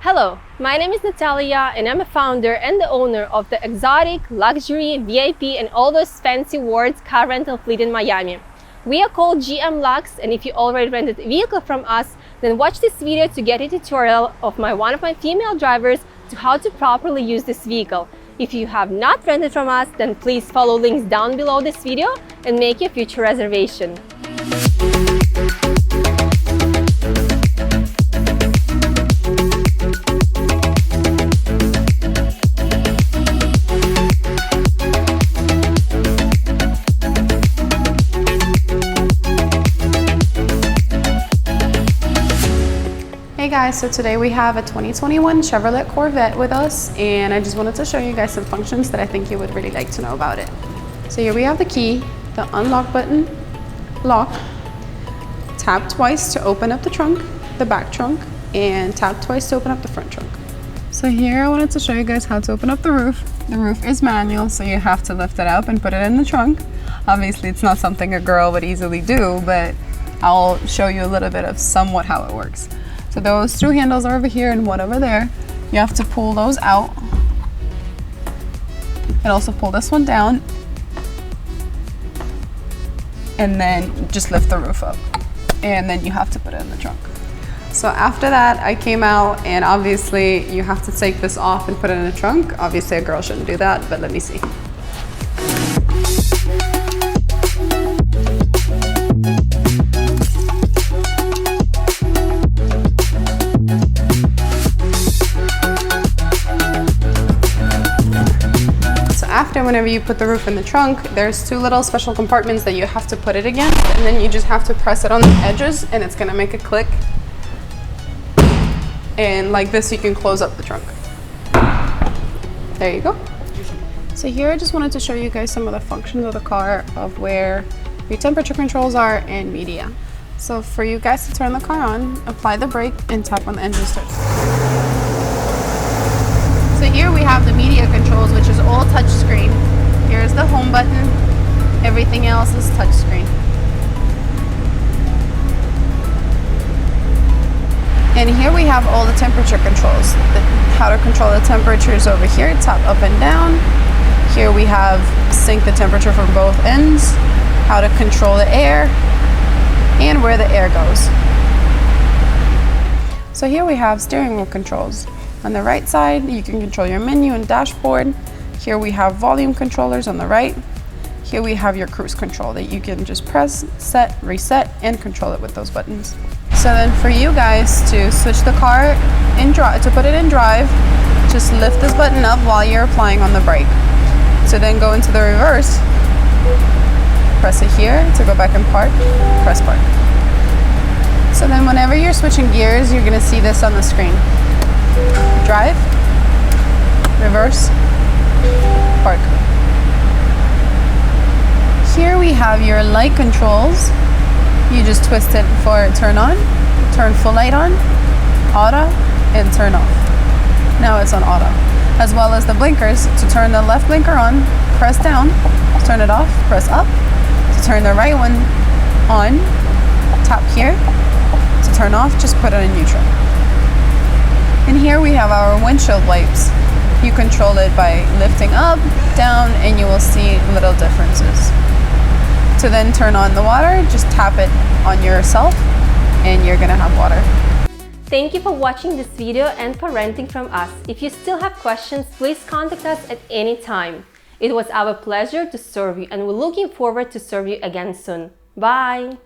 Hello, my name is Natalia and I'm a founder and the owner of the exotic, luxury, VIP and all those fancy words car rental fleet in Miami. We are called G.M.Luxe, and if you already rented a vehicle from us, then watch this video to get a tutorial of one of my female drivers to how to properly use this vehicle. If you have not rented from us, then please follow links down below this video and make your future reservation. Hey guys, so today we have a 2021 Chevrolet Corvette with us, and I just wanted to show you guys some functions that I think you would really like to know about it. So here we have the key, the unlock button, lock, tap twice to open up the trunk, the back trunk, and tap twice to open up the front trunk. So here I wanted to show you guys how to open up the roof. The roof is manual, so you have to lift it up and put it in the trunk. Obviously it's not something a girl would easily do, but I'll show you a little bit of somewhat how it works. So those two handles are over here and one over there. You have to pull those out and also pull this one down, and then just lift the roof up, and then you have to put it in the trunk. So after that I came out, and obviously you have to take this off and put it in the trunk. Obviously a girl shouldn't do that, but let me see. After, whenever you put the roof in the trunk, there's two little special compartments that you have to put it against, and then you just have to press it on the edges and it's gonna make a click. And like this, you can close up the trunk. There you go. So here I just wanted to show you guys some of the functions of the car, of where your temperature controls are and media. So for you guys to turn the car on, apply the brake and tap on the engine start. So here we have the media controls, which is all touch screen. Here's the home button. Everything else is touch screen. And here we have all the temperature controls. How to control the temperatures over here, tap up and down. Here we have sync the temperature from both ends, how to control the air, and where the air goes. So here we have steering wheel controls. On the right side, you can control your menu and dashboard. Here we have volume controllers on the right. Here we have your cruise control that you can just press, set, reset, and control it with those buttons. So then for you guys to switch the car in drive, to put it in drive, just lift this button up while you're applying on the brake. To then go into the reverse, press it here. To go back and park, press park. So then whenever you're switching gears, you're gonna see this on the screen. Drive, reverse, park. Here we have your light controls. You just twist it for turn on, turn full light on, auto, and turn off. Now it's on auto. As well as the blinkers. To turn the left blinker on, press down. To turn it off, press up. To turn the right one on, tap here. To turn off, just put it in neutral. And here we have our windshield wipes. You control it by lifting up, down, and you will see little differences. To then turn on the water, just tap it on yourself and you're gonna have water. Thank you for watching this video and for renting from us. If you still have questions, please contact us at any time. It was our pleasure to serve you, and we're looking forward to serve you again soon. Bye!